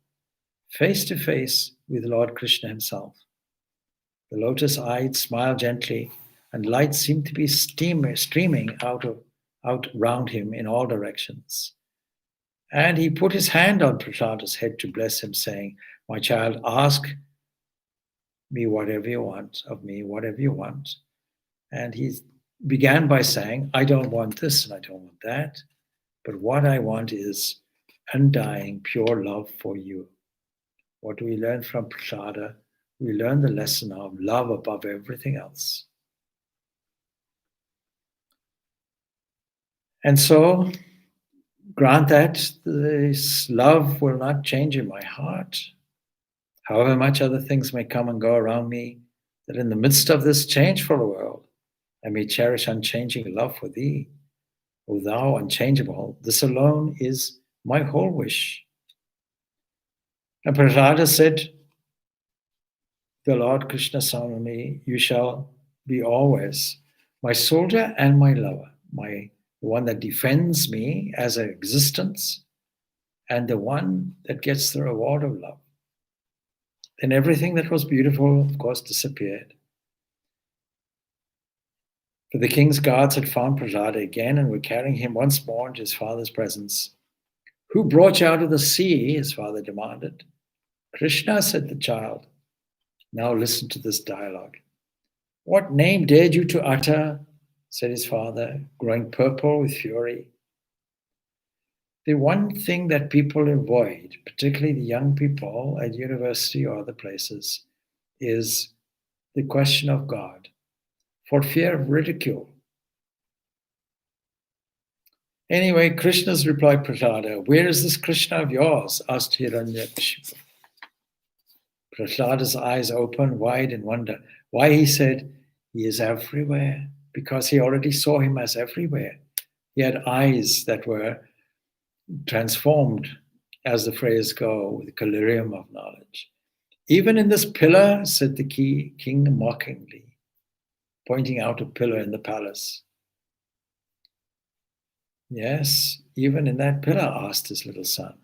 face to face with Lord Krishna himself. The lotus-eyed smiled gently, and light seemed to be streaming out round him in all directions. And he put his hand on Prahlada's head to bless him, saying, my child, ask me whatever you want of me, whatever you want. And he began by saying, I don't want this and I don't want that, but what I want is undying, pure love for you. What do we learn from Prahlada? We learn the lesson of love above everything else. And so, grant that this love will not change in my heart, however much other things may come and go around me, that in the midst of this changeful world, I may cherish unchanging love for thee, O thou unchangeable. This alone is my whole wish. And Prahlada said, the Lord Krishna Swami, you shall be always my soldier and my lover, the one that defends me as an existence, and the one that gets the reward of love. Then everything that was beautiful, of course, disappeared. For the king's guards had found Prahlada again and were carrying him once more into his father's presence. Who brought you out of the sea? His father demanded. Krishna, said the child. Now listen to this dialogue. What name dared you to utter? Said his father, growing purple with fury. The one thing that people avoid, particularly the young people at university or other places, is the question of God, for fear of ridicule. Anyway, Krishna's reply, Prahlada, where is this Krishna of yours? Asked Hiranyakashipu. Prahlada's eyes opened wide in wonder. Why, he said, he is everywhere, because he already saw him as everywhere. He had eyes that were transformed, as the phrase goes, with the collyrium of knowledge. Even in this pillar, said the king mockingly, pointing out a pillar in the palace. Yes, even in that pillar, asked his little son.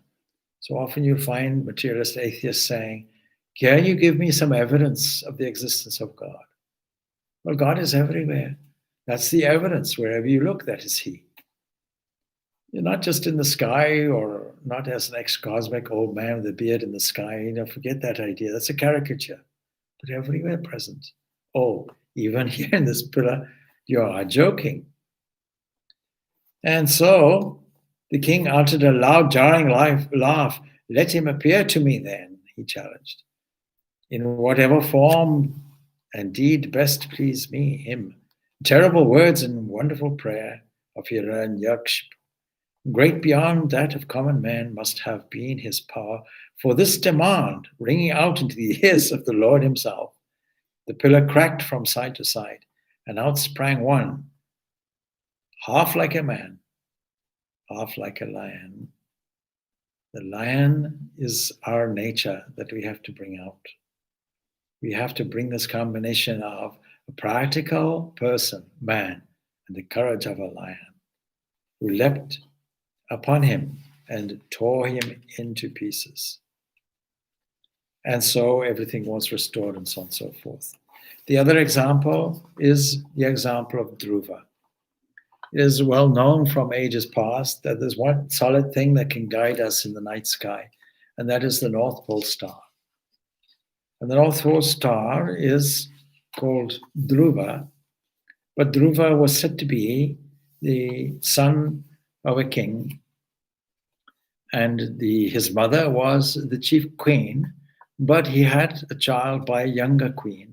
So often you'll find materialist atheists saying, can you give me some evidence of the existence of God? Well, God is everywhere. That's the evidence. Wherever you look, that is He. You're not just in the sky or not as an ex-cosmic old man with a beard in the sky. Forget that idea. That's a caricature. But everywhere present. Oh, even here in this pillar, you are joking. And so the king uttered a loud, jarring laugh. Let him appear to me then, he challenged. In whatever form and deed best please me, him. Terrible words and wonderful prayer of Hiranyakashipu. Great beyond that of common man must have been his power, for this demand, ringing out into the ears of the Lord himself, the pillar cracked from side to side, and out sprang one, half like a man, half like a lion. The lion is our nature that we have to bring out. We have to bring this combination of a practical person, man, and the courage of a lion, who leapt upon him and tore him into pieces. And so everything was restored and so on and so forth. The other example is the example of Dhruva. It is well known from ages past that there's one solid thing that can guide us in the night sky, and that is the North Pole star. And the North Pole star is called Dhruva, but Dhruva was said to be the son of a king, and his mother was the chief queen, but he had a child by a younger queen.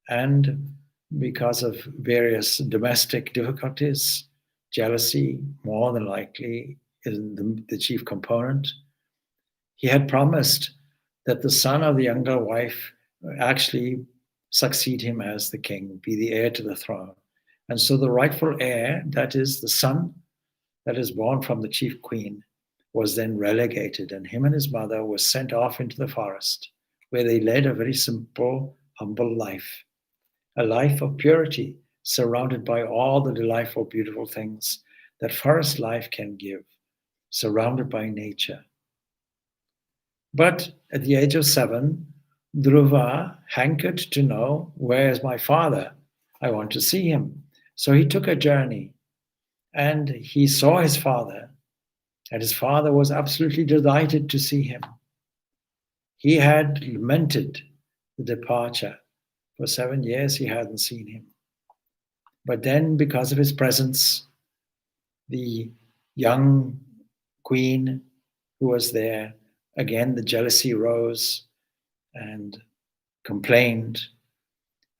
And because of various domestic difficulties, jealousy, more than likely, is the chief component, he had promised that the son of the younger wife actually succeed him as the king, be the heir to the throne. And so the rightful heir, that is the son that is born from the chief queen, was then relegated, and him and his mother were sent off into the forest, where they led a very simple, humble life, a life of purity, surrounded by all the delightful, beautiful things that forest life can give, surrounded by nature. But at the age of 7, Dhruva hankered to know, where is my father? I want to see him. So he took a journey, and he saw his father, and his father was absolutely delighted to see him. He had lamented the departure. For 7 years he hadn't seen him. But then, because of his presence, the young queen who was there, again the jealousy rose and complained.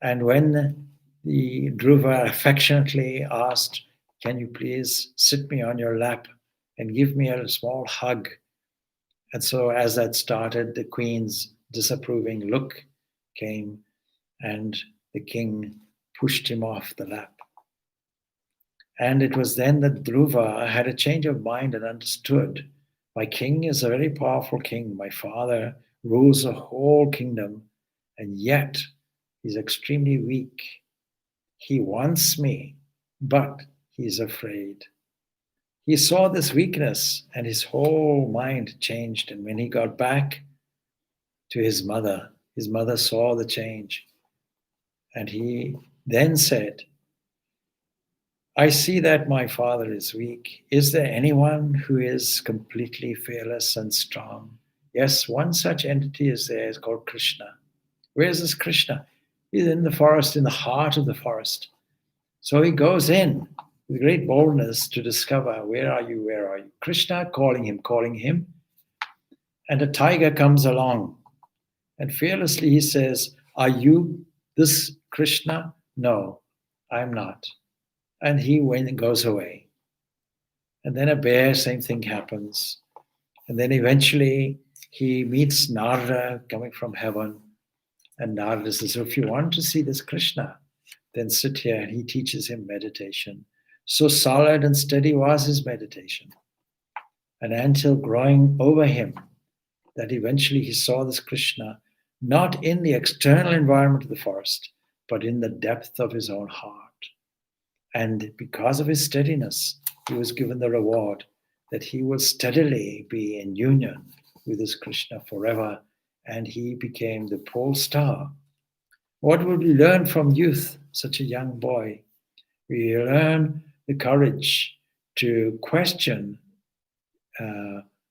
And when the Dhruva affectionately asked, can you please sit me on your lap and give me a small hug? And so as that started, the queen's disapproving look came, and the king pushed him off the lap. And it was then that Dhruva had a change of mind and understood, my king is a very powerful king. My father rules a whole kingdom, and yet he's extremely weak. He wants me, but he's afraid. He saw this weakness, and his whole mind changed. And when he got back, to his mother. His mother saw the change. And he then said, I see that my father is weak. Is there anyone who is completely fearless and strong? Yes, one such entity is there. It's called Krishna. Where is this Krishna? He's in the forest, in the heart of the forest. So he goes in with great boldness to discover, where are you? Where are you? Krishna calling him. And a tiger comes along. And fearlessly he says, are you this Krishna? No, I'm not. And he goes away. And then a bear, same thing happens. And then eventually he meets Narada coming from heaven. And Narada says, if you want to see this Krishna, then sit here. And he teaches him meditation. So solid and steady was his meditation. And until growing over him, that eventually he saw this Krishna, not in the external environment of the forest, but in the depth of his own heart. And because of his steadiness, he was given the reward that he will steadily be in union with this Krishna forever. And he became the pole star. What would we learn from youth, such a young boy? We learn the courage to question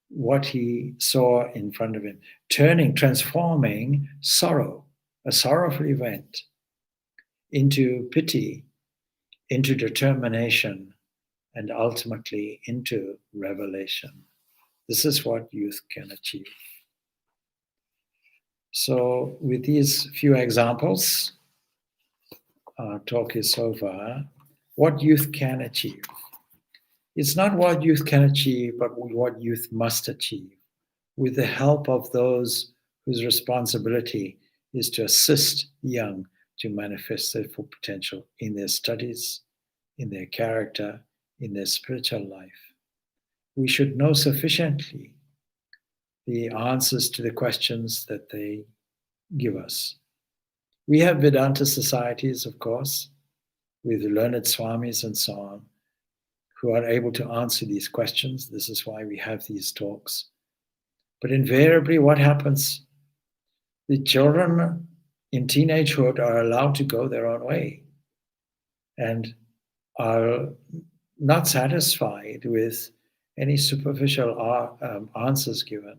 what he saw in front of him, transforming sorrow, a sorrowful event, into pity, into determination, and ultimately into revelation. This is what youth can achieve. So with these few examples, our talk is over. What youth can achieve. It's not what youth can achieve, but what youth must achieve, with the help of those whose responsibility is to assist young to manifest their full potential in their studies, in their character, in their spiritual life. We should know sufficiently the answers to the questions that they give us. We have Vedanta societies, of course, with learned Swamis and so on, who are able to answer these questions. This is why we have these talks. But invariably, what happens? The children in teenagehood are allowed to go their own way and are not satisfied with any superficial answers given.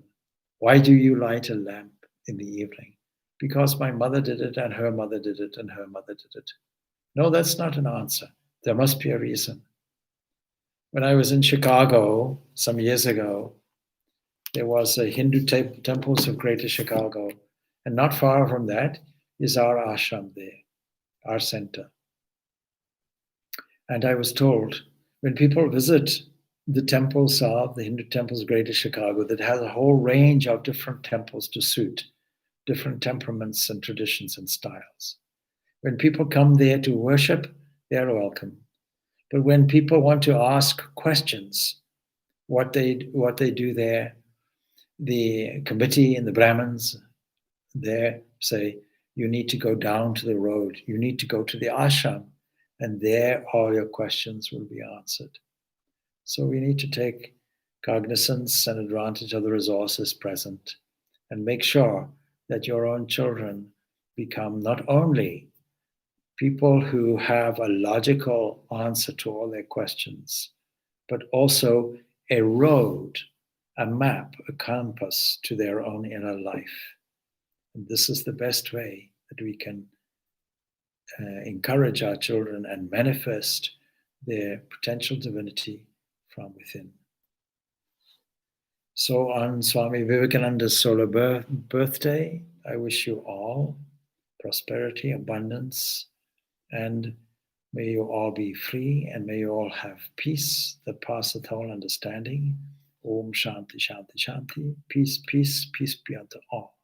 Why do you light a lamp in the evening? Because my mother did it, and her mother did it, and her mother did it. No, that's not an answer. There must be a reason. When I was in Chicago some years ago, there was a Hindu temples of Greater Chicago, and not far from that is our ashram there, our center. And I was told, when people visit the temples of the Hindu temples of Greater Chicago, that has a whole range of different temples to suit different temperaments and traditions and styles. When people come there to worship, they are welcome. But when people want to ask questions, what they do there, the committee and the Brahmins there say, you need to go down to the road, you need to go to the ashram, and there all your questions will be answered. So we need to take cognizance and advantage of the resources present and make sure that your own children become not only people who have a logical answer to all their questions, but also a road, a map, a compass to their own inner life. And this is the best way that we can encourage our children and manifest their potential divinity from within. So on Swami Vivekananda's solar birthday, I wish you all prosperity, abundance, and may you all be free, and may you all have peace that passeth all understanding. Om Shanti Shanti Shanti. Peace, peace, peace be unto all.